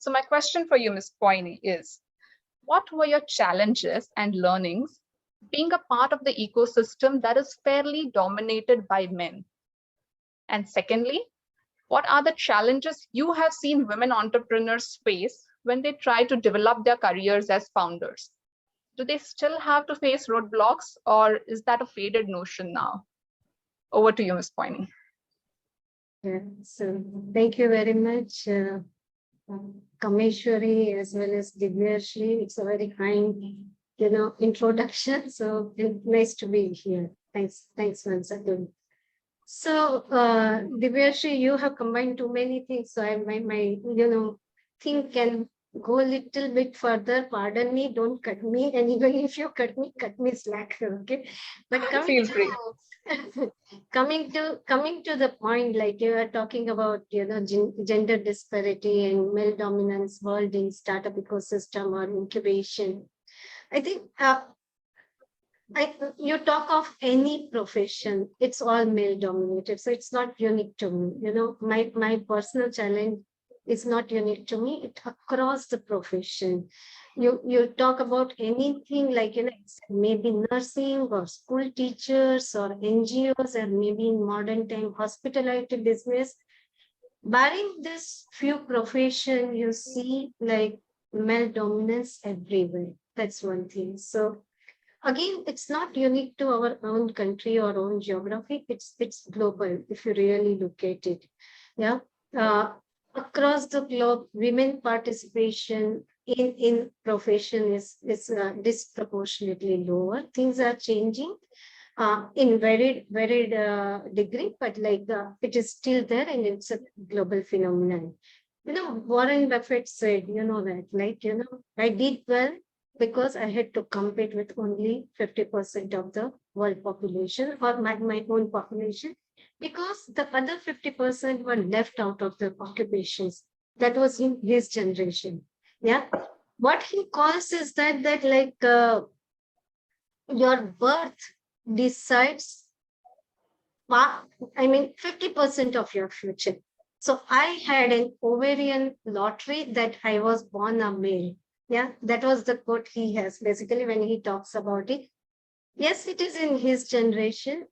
So my question for you, Ms. Poyni, is what were your challenges and learnings being a part of the ecosystem that is fairly dominated by men? And secondly, what are the challenges you have seen women entrepreneurs face when they try to develop their careers as founders? Do they still have to face roadblocks, or is that a faded notion now? Over to you, Ms. Poyni. Yeah, so thank you very much, Kameshwari, as well as Divyashri. It's a very kind, introduction. So nice to be here. Thanks once again. So, Divyashri, you have combined too many things. So my thing can go a little bit further. Pardon me, don't cut me. And even if you cut me slack, okay? But Feel free. coming to the point, like you are talking about, gender disparity and male dominance world in startup ecosystem or incubation. I think you talk of any profession, it's all male dominated. So it's not unique to me. My personal challenge is not unique to me. It's across the profession. You talk about anything like, maybe nursing or school teachers or NGOs, or maybe in modern time hospitality business. Barring this few profession, you see like male dominance everywhere. That's one thing. So again, it's not unique to our own country or own geography. It's global if you really look at it. Yeah. Across the globe, women participation in profession is disproportionately lower. Things are changing in very degree, but like it is still there, and it's a global phenomenon. Warren Buffett said, that, like, I did well because I had to compete with only 50% of the world population, or my own population, because the other 50% were left out of the occupations. That was in his generation. Yeah. What he calls is that like your birth decides, 50% of your future. So I had an ovarian lottery that I was born a male. Yeah, that was the quote he has basically when he talks about it. Yes, it is in his generation.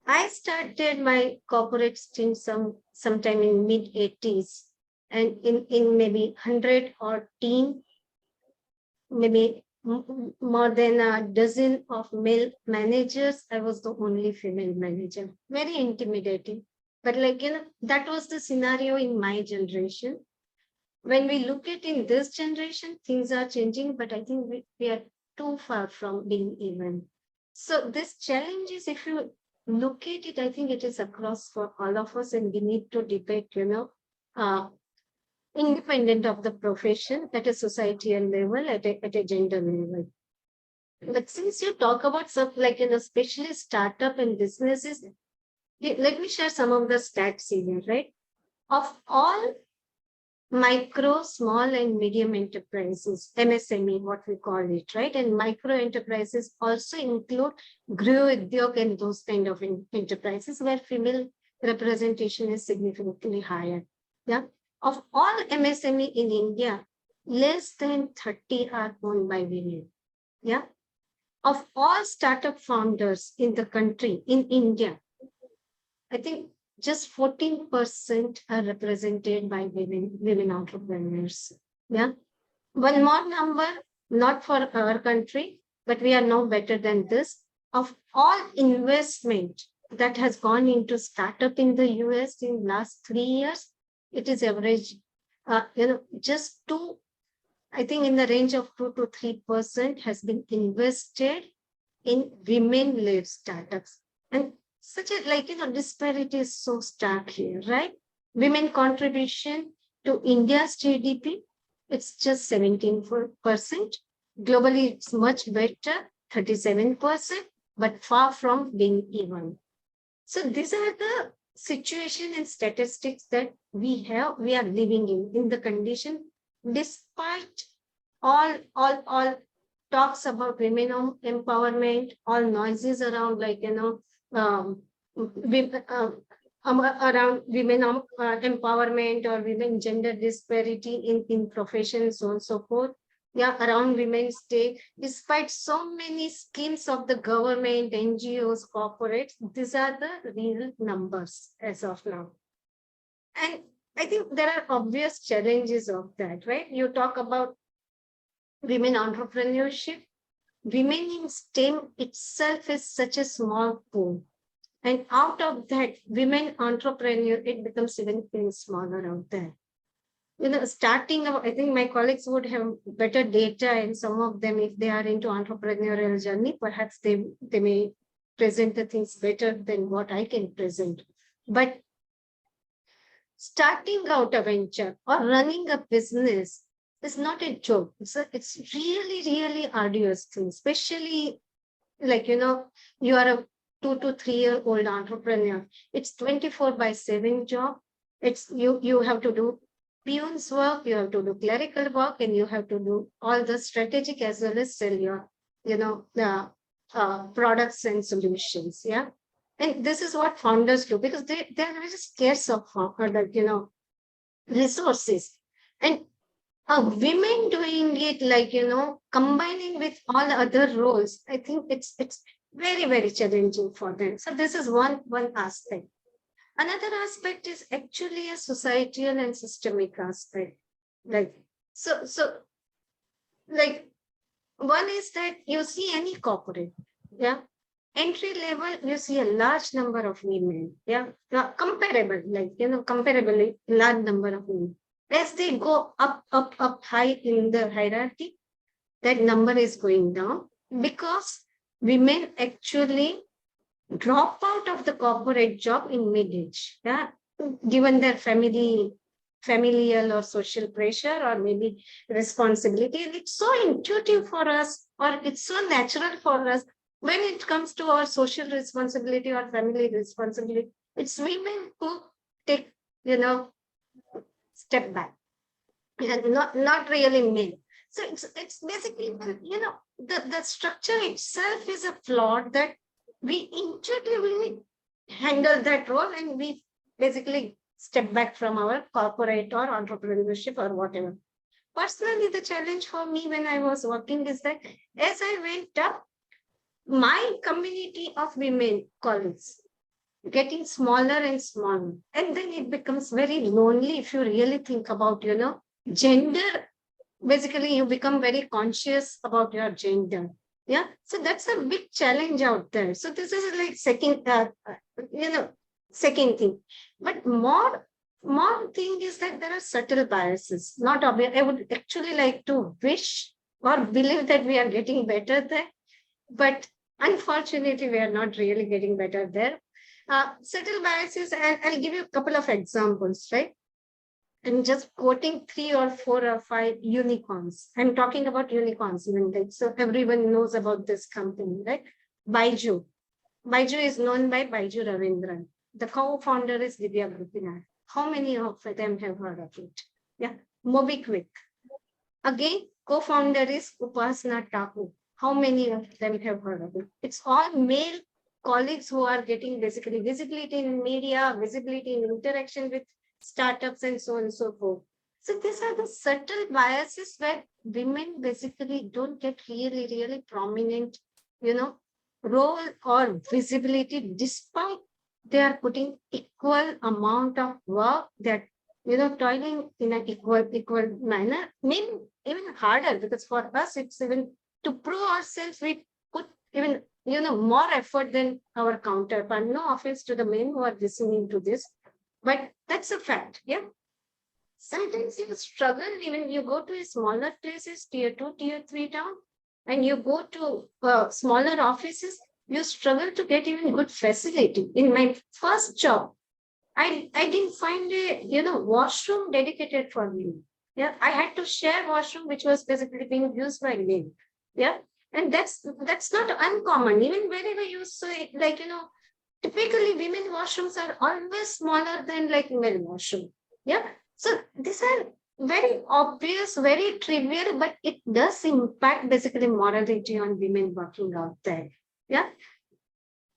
I started my corporate stint sometime in mid-80s, and in maybe 100 or team, maybe more than a dozen of male managers, I was the only female manager. Very intimidating. But that was the scenario in my generation. When we look at in this generation, things are changing, but I think we are too far from being even. So this challenge is, if you look at it, I think it is across for all of us, and we need to debate, independent of the profession at a societal level, at a gender level. But since you talk about stuff like, especially startup and businesses, let me share some of the stats here, right? Of all micro, small, and medium enterprises, MSME, what we call it, right? And micro enterprises also include Griho Udyog and those kind of enterprises where female representation is significantly higher. Yeah. Of all MSME in India, less than 30 are owned by women. Yeah. Of all startup founders in the country, in India, I think just 14% are represented by women entrepreneurs. Yeah. One more number, not for our country, but we are no better than this. Of all investment that has gone into startup in the US in last 3 years, it is average, just I think in the range of 2 to 3% has been invested in women-led startups. And such a disparity is so stark here, right? Women contribution to India's GDP, it's just 17%. Globally, it's much better, 37%, but far from being even. So these are the situation and statistics that we are living in the condition, despite all talks about women empowerment, all noises around around women empowerment or women gender disparity in professions, so on and so forth. Yeah, around Women's Day, despite so many schemes of the government, NGOs, corporates, these are the real numbers as of now. And I think there are obvious challenges of that, right? You talk about women entrepreneurship. Women in STEM itself is such a small pool. And out of that, women entrepreneur, it becomes even smaller out there. Starting, I think my colleagues would have better data, and some of them, if they are into entrepreneurial journey, perhaps they may present the things better than what I can present. But starting out a venture or running a business is not a joke. It's really, really arduous thing, especially like, you are a 2 to 3 year old entrepreneur. It's 24/7 job. It's you have to do peon's work, you have to do clerical work, and you have to do all the strategic as well as sell your, the products and solutions. Yeah. And this is what founders do, because they're very scarce of resources. And women doing it, like, combining with all other roles, I think it's very, very challenging for them. So this is one aspect. Another aspect is actually a societal and systemic aspect. Like, so like, one is that you see any corporate, yeah, entry level, you see a large number of women, yeah, comparable, like, comparably large number of women. As they go up high in the hierarchy, that number is going down, because women actually drop out of the corporate job in mid-age, yeah, given their familial or social pressure, or maybe responsibility. And it's so intuitive for us, or it's so natural for us when it comes to our social responsibility or family responsibility. It's women who take, step back, and not really men. So it's basically, the structure itself is a flaw, that we intuitively handle that role, and we basically step back from our corporate or entrepreneurship or whatever. Personally, the challenge for me when I was working is that as I went up, my community of women colleagues getting smaller and smaller. And then it becomes very lonely if you really think about, gender. Basically, you become very conscious about your gender. Yeah. So that's a big challenge out there. So this is like second thing. But more thing is that there are subtle biases, not obvious. I would actually like to wish or believe that we are getting better there. But unfortunately, we are not really getting better there. Subtle biases, and I'll give you a couple of examples, right? I'm just quoting 3 or 4 or 5 unicorns. I'm talking about unicorns, even like, so everyone knows about this company, right? Baiju. Baiju is known by Baiju Ravindran. The co-founder is Divya Gopinath. How many of them have heard of it? Yeah. MobiKwik. Again, co-founder is Upasana Taku. How many of them have heard of it? It's all male colleagues who are getting basically visibility in media, visibility in interaction with startups, and so on and so forth. So these are the subtle biases where women basically don't get really, really prominent, role or visibility, despite they are putting equal amount of work, that, toiling in an equal manner, maybe even harder, because for us, it's even to prove ourselves, we put even, more effort than our counterpart. No offense to the men who are listening to this, but that's a fact. Yeah. Sometimes you struggle, even you go to smaller places, tier 2, tier 3 town, and you go to smaller offices, you struggle to get even good facility. In my first job, I didn't find a washroom dedicated for me. Yeah, I had to share washroom, which was basically being used by men. Yeah, and that's not uncommon. Even wherever you say, like, typically women washrooms are always smaller than like male washroom. Yeah, so these are very obvious, very trivial, but it does impact basically morality on women working out there. Yeah.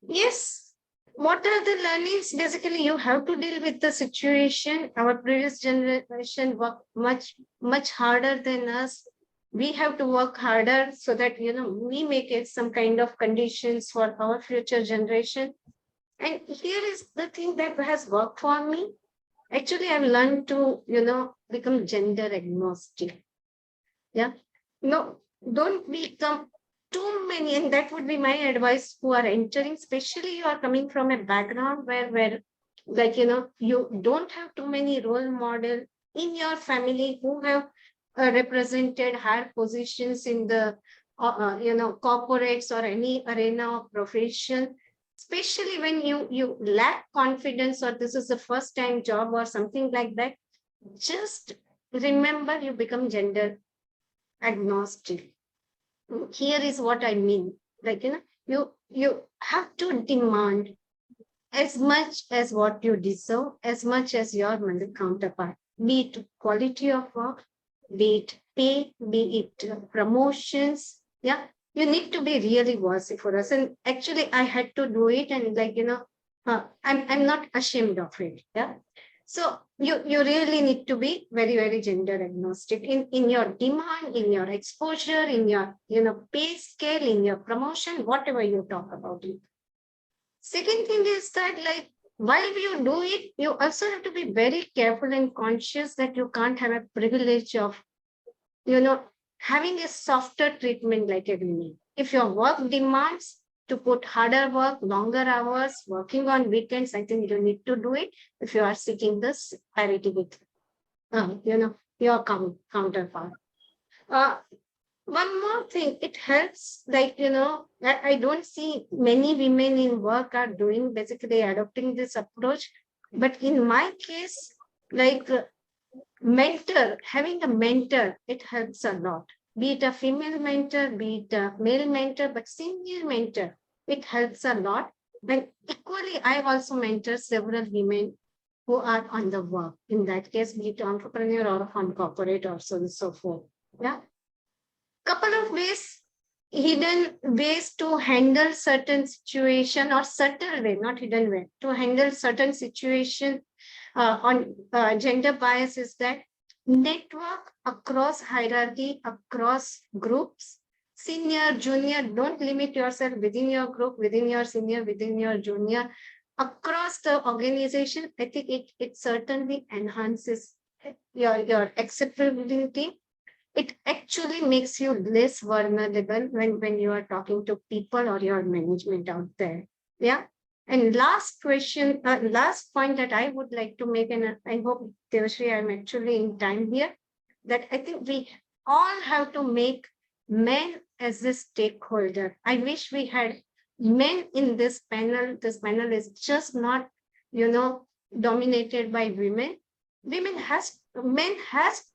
Yes, what are the learnings? Basically, you have to deal with the situation. Our previous generation worked much harder than us. We have to work harder so that, we make it some kind of conditions for our future generation. And here is the thing that has worked for me. Actually, I've learned to, become gender agnostic. Yeah. No, don't become too many. And that would be my advice who are entering, especially you are coming from a background where like, you don't have too many role model in your family who have represented higher positions in the, corporates or any arena of profession. Especially when you lack confidence or this is the first time job or something like that, just remember you become gender agnostic. Here is what I mean. Like, you have to demand as much as what you deserve, as much as your male counterpart, be it quality of work, be it pay, be it promotions. Yeah, you need to be really vociferous. And actually, I had to do it, and like, I'm not ashamed of it. Yeah. So you really need to be very, very gender agnostic in your demand, in your exposure, in your, pay scale, in your promotion, whatever you talk about it. Second thing is that, like, while you do it, you also have to be very careful and conscious that you can't have a privilege of, having a softer treatment like a woman. If your work demands to put harder work, longer hours, working on weekends, I think you need to do it if you are seeking this parity with, your counterpart. Uh, One more thing, it helps, like, I don't see many women in work are doing basically adopting this approach. But in my case, like, having a mentor, it helps a lot. Be it a female mentor, be it a male mentor, but senior mentor, it helps a lot. But equally, I also mentor several women who are on the work. In that case, be it entrepreneur or on corporate or so and so forth. Yeah. Couple of hidden ways to handle certain situation, or subtle way, not hidden way, to handle certain situation on gender bias is that network across hierarchy, across groups, senior, junior. Don't limit yourself within your group, within your senior, within your junior, across the organization. I think it certainly enhances your acceptability. It actually makes you less vulnerable when you are talking to people or your management out there. Yeah. And last point that I would like to make, and I hope, Devashri, I'm actually in time here, that I think we all have to make men as a stakeholder. I wish we had men in this panel. This panel is just not, dominated by women. Men has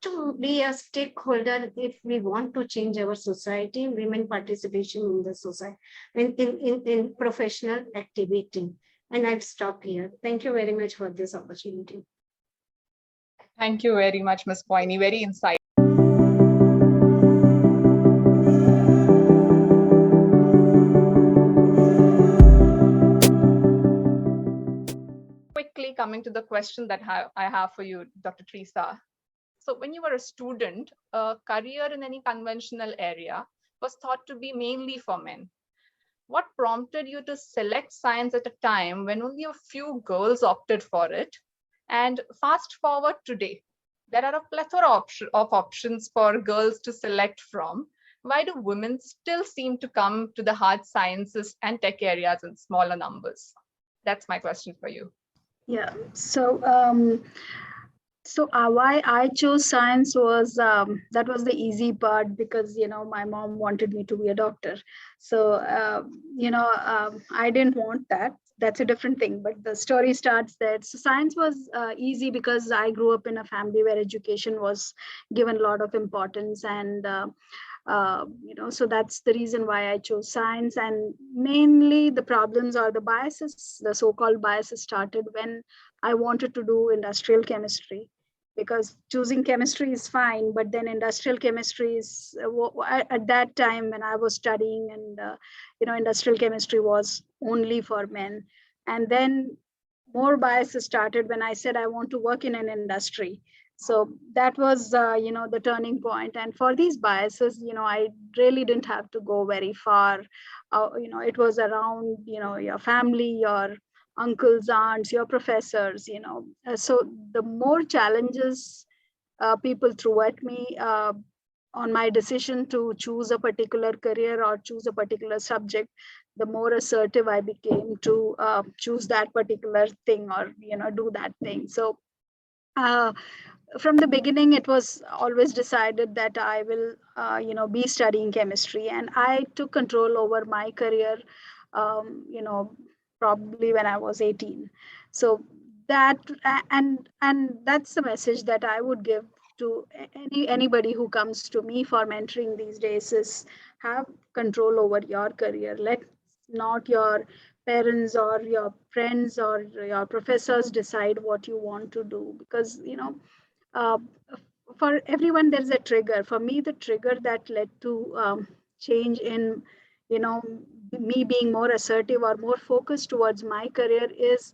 to be a stakeholder if we want to change our society. Women participation in the society, in professional activity. And I've stopped here. Thank you very much for this opportunity. Thank you very much, Ms. Poyni. Very insightful. Quickly coming to the question that I have for you, Dr. Trissa. So when you were a student, a career in any conventional area was thought to be mainly for men. What prompted you to select science at a time when only a few girls opted for it? And fast forward today, there are a plethora of options for girls to select from. Why do women still seem to come to the hard sciences and tech areas in smaller numbers? That's my question for you. Yeah. So why I chose science was that was the easy part, because my mom wanted me to be a doctor. So I didn't want that. That's a different thing. But the story starts there. So science was easy because I grew up in a family where education was given a lot of importance, and so that's the reason why I chose science. And mainly the problems or the biases, the so-called biases, started when I wanted to do industrial chemistry, because choosing chemistry is fine, but then industrial chemistry is at that time when I was studying, and industrial chemistry was only for men. And then more biases started when I said I want to work in an industry. So that was, the turning point. And for these biases, I really didn't have to go very far. It was around, your family, your uncles, aunts, your professors, So the more challenges people threw at me on my decision to choose a particular career or choose a particular subject, the more assertive I became to choose that particular thing or do that thing. So uh, from the beginning, it was always decided that I will be studying chemistry, and I took control over my career um, you know probably when I was 18. So that, and that's the message that I would give to anybody who comes to me for mentoring these days is have control over your career. Let not your parents or your friends or your professors decide what you want to do, because uh, for everyone there's a trigger. For me, the trigger that led to change in you know me being more assertive or more focused towards my career is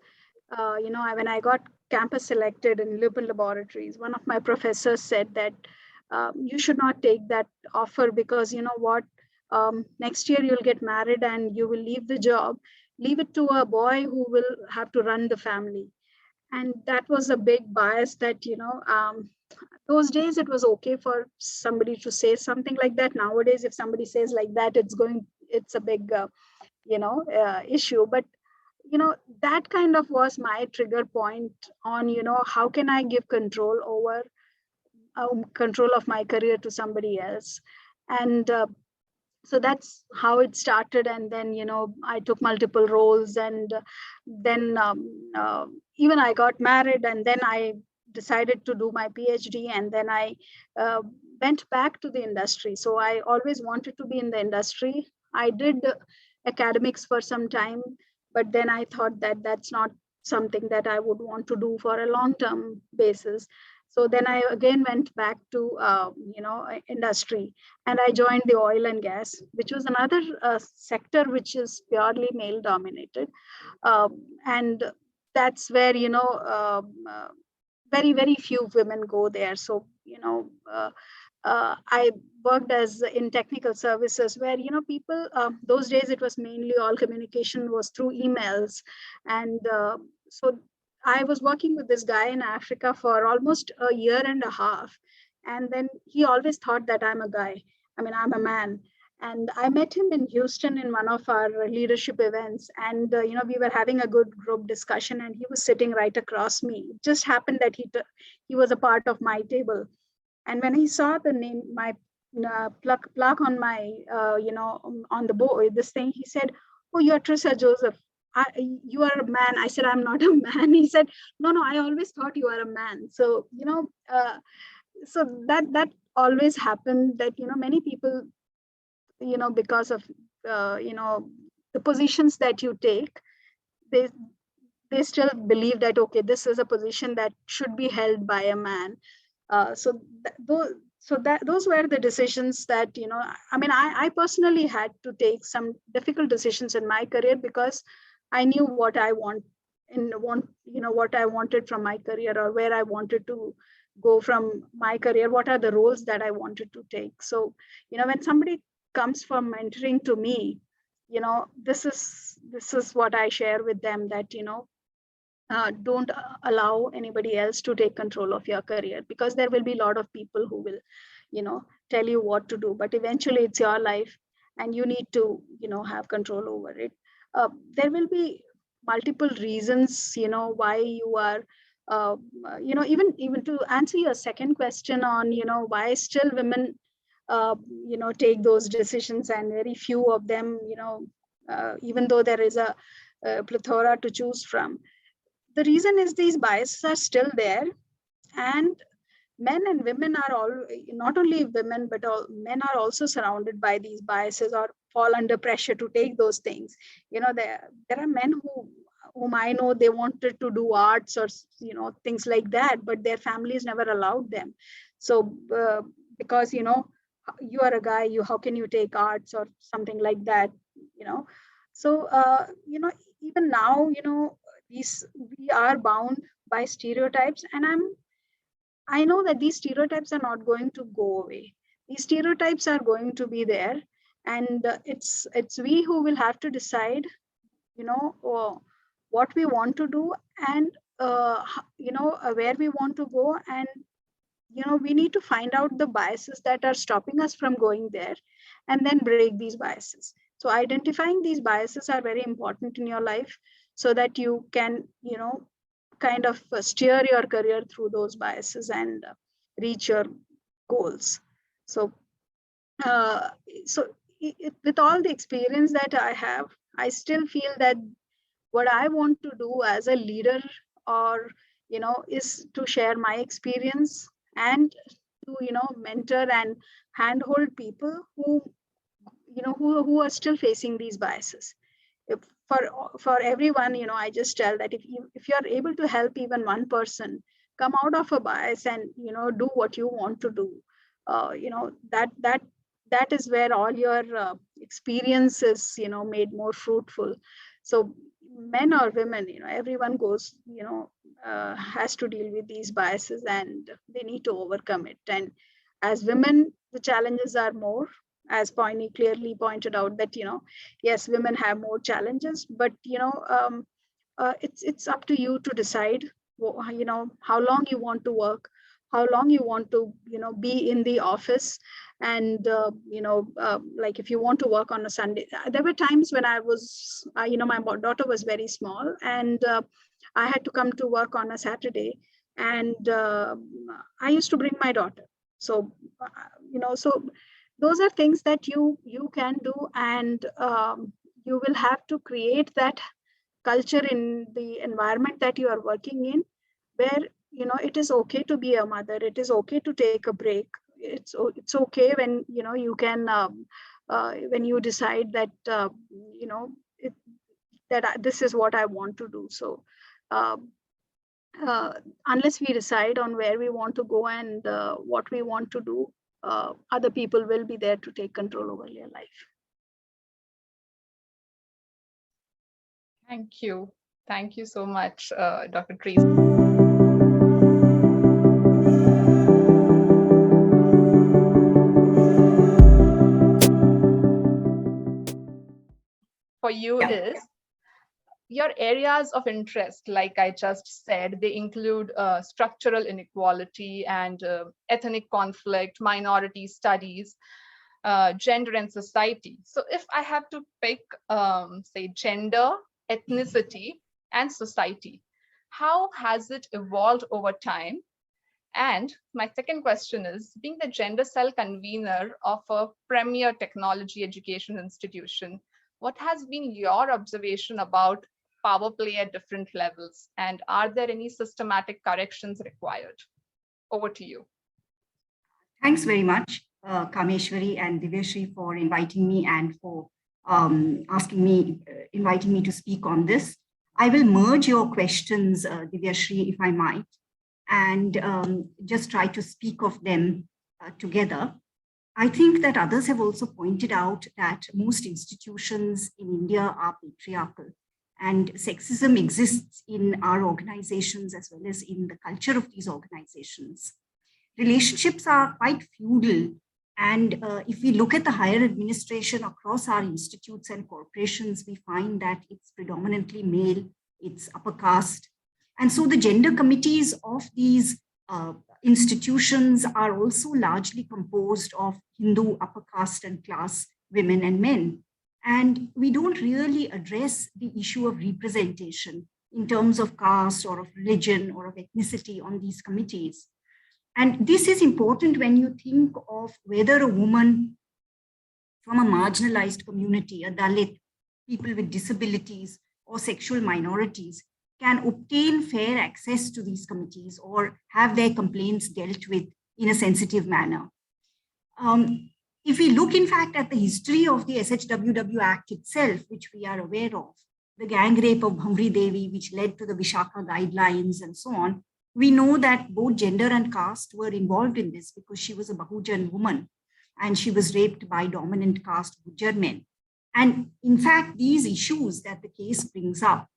when I got campus selected in Lipin Laboratories. One of my professors said that you should not take that offer, because you know what, next year you'll get married and you will leave the job. Leave it to a boy who will have to run the family. And that was a big bias that those days it was okay for somebody to say something like that. Nowadays, if somebody says like that, it's a big issue. But that kind of was my trigger point on how can I give control of my career to somebody else. And so that's how it started. And then I took multiple roles, and then even I got married, and then I decided to do my PhD, and then I uh, went back to the industry. So I always wanted to be in the industry. I did academics for some time, but then I thought that that's not something that I would want to do for a long term basis. So then I again went back to industry, and I joined the oil and gas, which was another sector which is purely male dominated. And that's where very very few women go there. So I worked as in technical services, where people, those days it was mainly all communication was through emails. And so I was working with this guy in Africa for almost a year and a half. And then he always thought that I'm a guy. I mean, I'm a man. And I met him in Houston in one of our leadership events. And, we were having a good group discussion, and he was sitting right across me. It just happened that he was a part of my table. And when he saw the name, my plaque on my, on the board, this thing, he said, "Oh, you're Trissa Joseph. You are a man." I said, "I'm not a man." He said, "No, no, I always thought you are a man." So, so that always happened, that, many people, because of, the positions that you take, they, they still believe that, okay, this is a position that should be held by a man. Those were the decisions that I mean, I personally had to take some difficult decisions in my career, because I knew what I what I wanted from my career, or where I wanted to go from my career, what are the roles that I wanted to take. So when somebody comes for mentoring to me, this is what I share with them, that don't allow anybody else to take control of your career, because there will be a lot of people who will tell you what to do, but eventually it's your life, and you need to have control over it. There will be multiple reasons why you are even to answer your second question on why still women take those decisions, and very few of them even though there is a plethora to choose from. The reason is these biases are still there, and men and women are all, not only women but all men are also surrounded by these biases, or fall under pressure to take those things. There are men whom I know, they wanted to do arts or things like that, but their families never allowed them. So because you are a guy, how can you take arts or something like that. So even now, we are bound by stereotypes, and I know that these stereotypes are not going to go away. These stereotypes are going to be there, and it's we who will have to decide, what we want to do, and where we want to go, and we need to find out the biases that are stopping us from going there, and then break these biases. So identifying these biases are very important in your life, so that you can kind of steer your career through those biases and reach your goals. So uh, so with all the experience that I have, I still feel that what I want to do as a leader, or is to share my experience, and to mentor and handhold people who are still facing these biases. If, for everyone, I just tell that if you're able to help even one person come out of a bias and do what you want to do, that is where all your experience is made more fruitful. So men or women, everyone goes, has to deal with these biases, and they need to overcome it. And as women, the challenges are more, as Poyni clearly pointed out, that yes, women have more challenges, but it's up to you to decide how long you want to work, how long you want to be in the office. And like if you want to work on a Sunday, there were times when I was my daughter was very small, and I had to come to work on a Saturday, and I used to bring my daughter. So so those are things that you can do, and you will have to create that culture in the environment that you are working in, where it is okay to be a mother, it is okay to take a break, it's okay when you can when you decide that it, this is what I want to do. So uh, unless we decide on where we want to go and what we want to do, other people will be there to take control over your life. Thank you. Thank you so much, Dr. Trissa. For you is your areas of interest, like I just said, they include structural inequality and ethnic conflict, minority studies, gender and society. So if I have to pick, say, gender, ethnicity, and society, how has it evolved over time? And my second question is, being the gender cell convener of a premier technology education institution, what has been your observation about power play at different levels? And are there any systematic corrections required? Over to you. Thanks very much, Kameshwari and Divyashri, for inviting me and for inviting me to speak on this. I will merge your questions, Divyashri, if I might, and just try to speak of them together. I think that others have also pointed out that most institutions in India are patriarchal, and sexism exists in our organizations as well as in the culture of these organizations. Relationships are quite feudal, and if we look at the higher administration across our institutes and corporations, we find that it's predominantly male, it's upper caste. And so the gender committees of these institutions are also largely composed of Hindu upper caste and class women and men. And we don't really address the issue of representation in terms of caste or of religion or of ethnicity on these committees. And this is important when you think of whether a woman from a marginalized community, a Dalit, people with disabilities or sexual minorities, can obtain fair access to these committees or have their complaints dealt with in a sensitive manner. If we look, in fact, at the history of the SHWW Act itself, which we are aware of, the gang rape of Bhamri Devi, which led to the Vishaka guidelines and so on, we know that both gender and caste were involved in this because she was a Bahujan woman and she was raped by dominant caste Gujjar men. And in fact, these issues that the case brings up,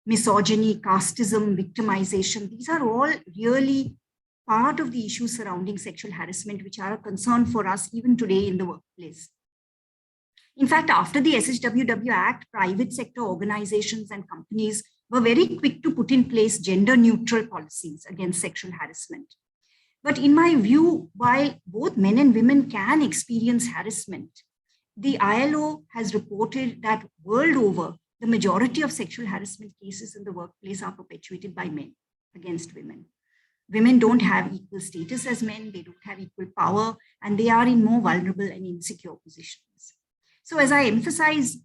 misogyny, casteism, victimization, these are all really part of the issues surrounding sexual harassment, which are a concern for us even today in the workplace. In fact, after the SHWW Act, private sector organizations and companies were very quick to put in place gender-neutral policies against sexual harassment. But in my view, while both men and women can experience harassment, the ILO has reported that world over, the majority of sexual harassment cases in the workplace are perpetuated by men against women. Women don't have equal status as men, they don't have equal power, and they are in more vulnerable and insecure positions. So as I emphasize,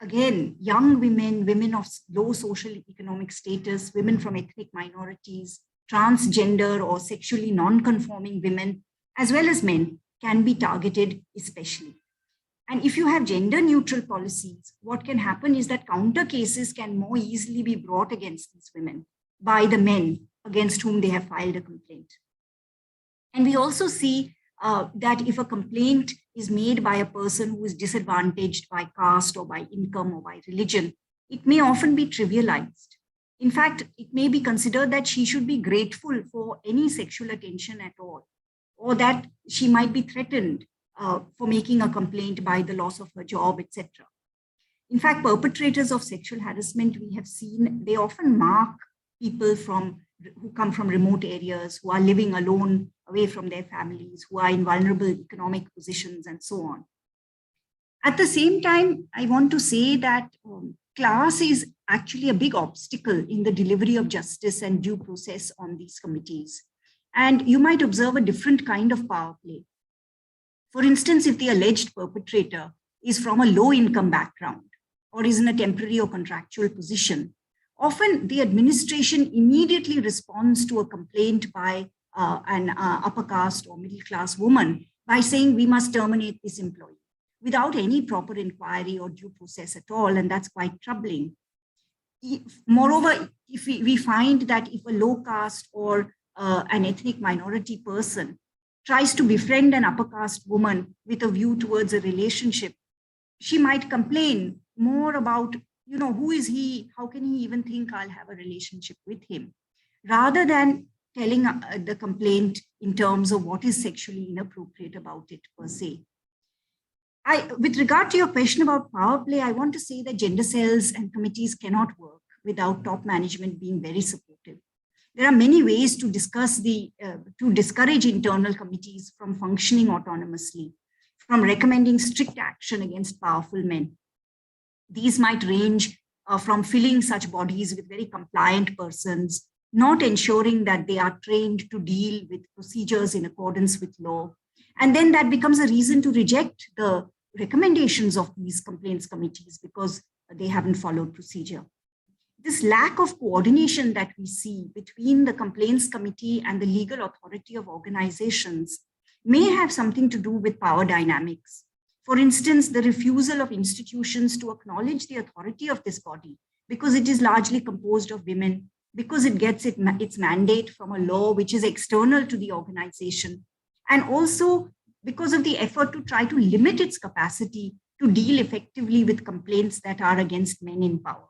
again, young women, women of low social economic status, women from ethnic minorities, transgender or sexually non-conforming women, as well as men, can be targeted especially. And if you have gender neutral policies, what can happen is that counter cases can more easily be brought against these women by the men against whom they have filed a complaint. And we also see that if a complaint is made by a person who is disadvantaged by caste or by income or by religion, it may often be trivialized. In fact, it may be considered that she should be grateful for any sexual attention at all, or that she might be threatened for making a complaint by the loss of her job, etc. In fact, perpetrators of sexual harassment, we have seen, they often mark people who come from remote areas, who are living alone, away from their families, who are in vulnerable economic positions, and so on. At the same time, I want to say that class is actually a big obstacle in the delivery of justice and due process on these committees. And you might observe a different kind of power play. For instance, if the alleged perpetrator is from a low-income background or is in a temporary or contractual position, often the administration immediately responds to a complaint by an upper caste or middle class woman by saying we must terminate this employee without any proper inquiry or due process at all, and that's quite troubling. Moreover, if we find that if a low caste or an ethnic minority person tries to befriend an upper caste woman with a view towards a relationship, she might complain more about, who is he? How can he even think I'll have a relationship with him? Rather than telling the complaint in terms of what is sexually inappropriate about it per se. With regard to your question about power play, I want to say that gender cells and committees cannot work without top management being very supportive. There are many ways to discourage internal committees from functioning autonomously, from recommending strict action against powerful men. These might range from filling such bodies with very compliant persons, not ensuring that they are trained to deal with procedures in accordance with law. And then that becomes a reason to reject the recommendations of these complaints committees because they haven't followed procedure. This lack of coordination that we see between the complaints committee and the legal authority of organizations may have something to do with power dynamics. For instance, the refusal of institutions to acknowledge the authority of this body because it is largely composed of women, because it gets its mandate from a law which is external to the organization, and also because of the effort to try to limit its capacity to deal effectively with complaints that are against men in power.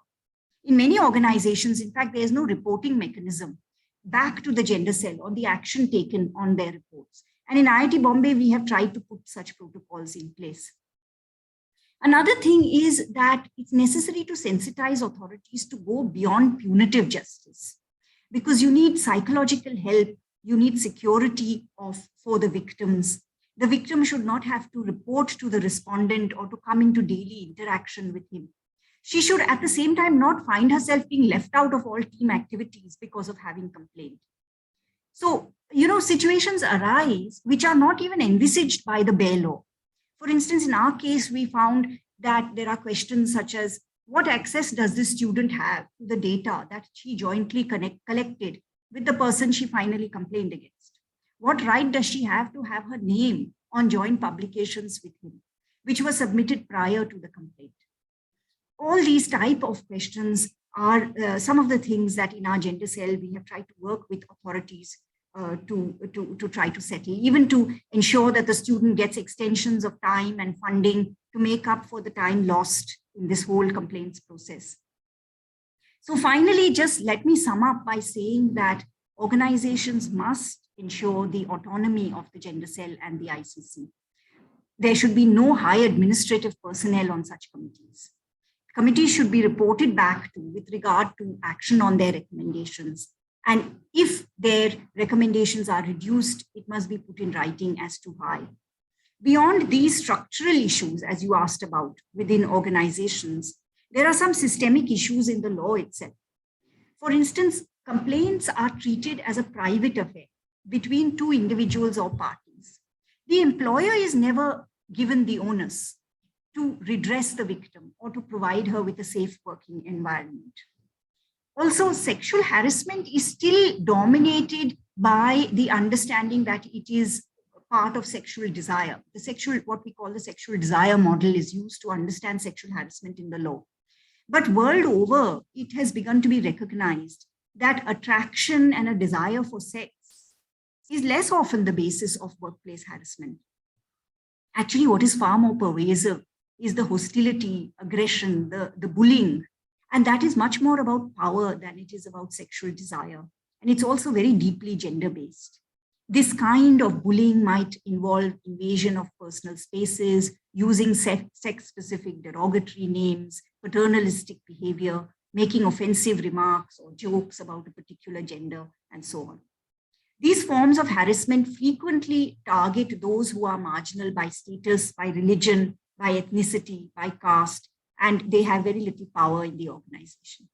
In many organizations, in fact, there is no reporting mechanism back to the gender cell on the action taken on their reports. And in IIT Bombay, we have tried to put such protocols in place. Another thing is that it's necessary to sensitize authorities to go beyond punitive justice, because you need psychological help, you need security for the victims. The victim should not have to report to the respondent or to come into daily interaction with him. She should at the same time not find herself being left out of all team activities because of having complained. So, situations arise which are not even envisaged by the bare law. For instance, in our case, we found that there are questions such as, what access does this student have to the data that she jointly collected with the person she finally complained against? What right does she have to have her name on joint publications with him, which was submitted prior to the complaint? All these type of questions are some of the things that in our gender cell, we have tried to work with authorities to try to settle, even to ensure that the student gets extensions of time and funding to make up for the time lost in this whole complaints process. So finally, just let me sum up by saying that organizations must ensure the autonomy of the gender cell and the ICC. There should be no high administrative personnel on such committees. Committees should be reported back to with regard to action on their recommendations. And if their recommendations are reduced, it must be put in writing as to why. Beyond these structural issues, as you asked about within organizations, there are some systemic issues in the law itself. For instance, complaints are treated as a private affair between two individuals or parties. The employer is never given the onus to redress the victim or to provide her with a safe working environment. Also, sexual harassment is still dominated by the understanding that it is part of sexual desire. What we call the sexual desire model is used to understand sexual harassment in the law. But world over, it has begun to be recognized that attraction and a desire for sex is less often the basis of workplace harassment. Actually, what is far more pervasive is the hostility, aggression, the bullying. And that is much more about power than it is about sexual desire. And it's also very deeply gender-based. This kind of bullying might involve invasion of personal spaces, using sex-specific derogatory names, paternalistic behavior, making offensive remarks or jokes about a particular gender, and so on. These forms of harassment frequently target those who are marginal by status, by religion, by ethnicity, by caste, and they have very little power in the organization.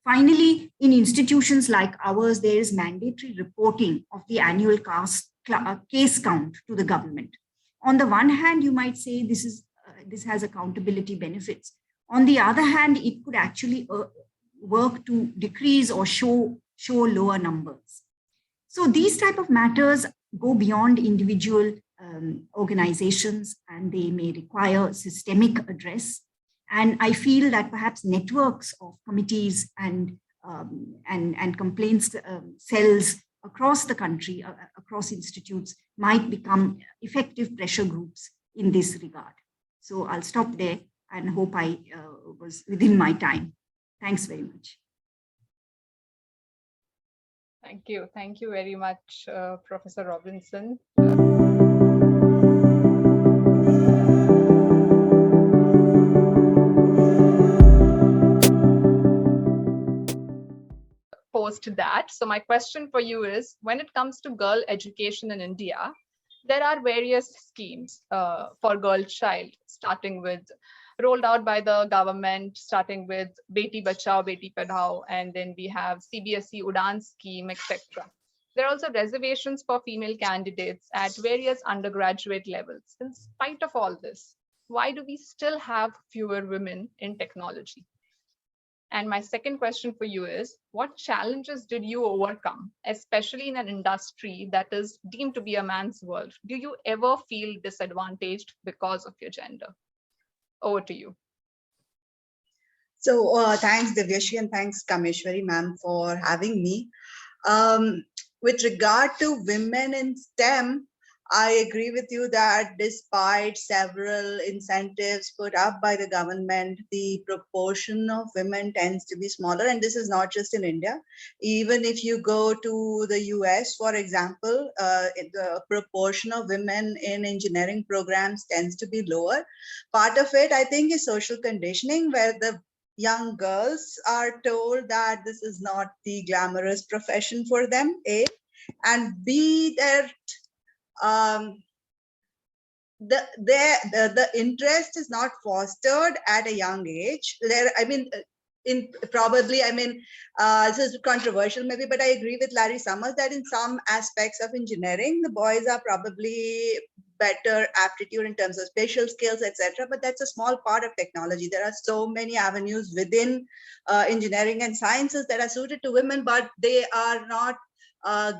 Finally, in institutions like ours, there is mandatory reporting of the annual case count to the government. On the one hand, you might say this has accountability benefits. On the other hand, it could actually work to decrease or show lower numbers. So these type of matters go beyond individual organizations, and they may require systemic address. And I feel that perhaps networks of committees and complaints cells across the country, across institutes, might become effective pressure groups in this regard. So I'll stop there and hope I was within my time. Thanks very much. Thank you. Thank you very much, Professor Robinson. Post that. So my question for you is, when it comes to girl education in India, there are various schemes for girl child, starting with rolled out by the government, starting with Beti Bachao, Beti Padhao, and then we have CBSE Udan scheme, etc. There are also reservations for female candidates at various undergraduate levels. In spite of all this, why do we still have fewer women in technology? And my second question for you is, what challenges did you overcome, especially in an industry that is deemed to be a man's world? Do you ever feel disadvantaged because of your gender? Over to you. So thanks, Divyashri, and thanks, Kameshwari ma'am, for having me. With regard to women in STEM, I agree with you that despite several incentives put up by the government, the proportion of women tends to be smaller. And this is not just in India. Even if you go to the US, for example, the proportion of women in engineering programs tends to be lower. Part of it, I think, is social conditioning, where the young girls are told that this is not the glamorous profession for them, A, and B, that the interest is not fostered at a young age. This is controversial maybe, but I agree with Larry Summers that in some aspects of engineering, the boys are probably better aptitude in terms of spatial skills, etc. But that's a small part of technology. There are so many avenues within engineering and sciences that are suited to women, but they are not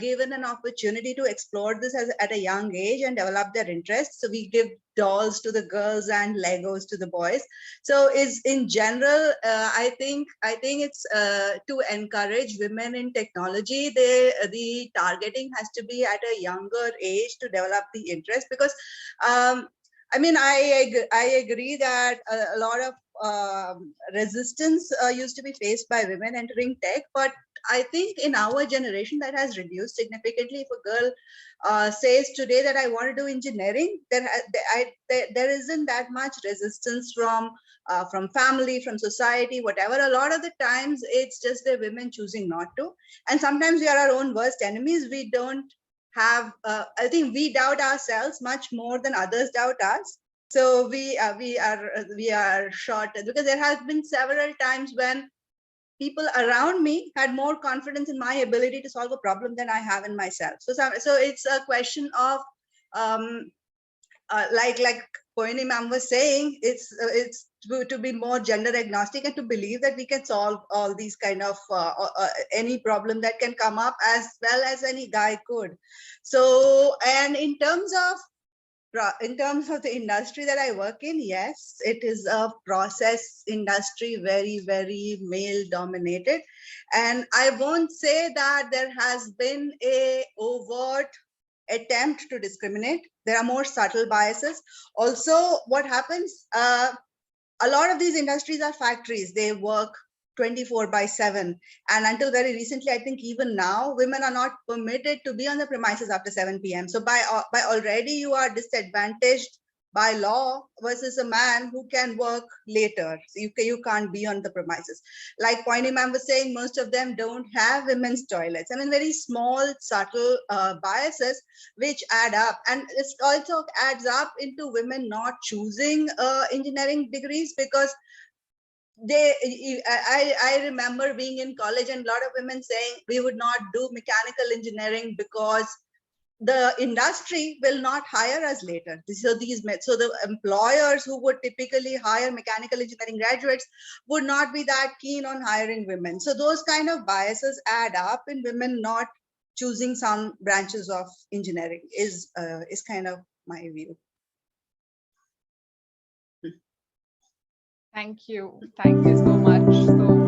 given an opportunity to explore this at a young age and develop their interests. So we give dolls to the girls and Legos to the boys. So is in general, I think it's to encourage women in technology. The targeting has to be at a younger age to develop the interest, because I mean, I agree that a lot of resistance used to be faced by women entering tech, but I think in our generation that has reduced significantly. If a girl says today that I want to do engineering, there isn't that much resistance from family, from society, whatever. A lot of the times it's just the women choosing not to, and sometimes we are our own worst enemies. We don't have I think we doubt ourselves much more than others doubt us. So we are short, because there has been several times when people around me had more confidence in my ability to solve a problem than I have in myself. So it's a question of like Poyni ma'am was saying, it's to be more gender agnostic and to believe that we can solve all these kind of any problem that can come up as well as any guy could. So, and in terms of the industry that I work in, yes, it is a process industry, very, very male dominated. And I won't say that there has been a overt attempt to discriminate. There are more subtle biases. Also, what happens, a lot of these industries are factories. They work 24/7. And until very recently, I think even now, women are not permitted to be on the premises after 7 p.m. So by already you are disadvantaged by law versus a man who can work later. So you can't be on the premises. Like Poyni ma'am was saying, most of them don't have women's toilets. I mean, very small, subtle biases which add up. And it also adds up into women not choosing engineering degrees, because I remember being in college and a lot of women saying we would not do mechanical engineering because the industry will not hire us later. So the employers who would typically hire mechanical engineering graduates would not be that keen on hiring women. So those kind of biases add up in women not choosing some branches of engineering is kind of my view. Thank you so much. So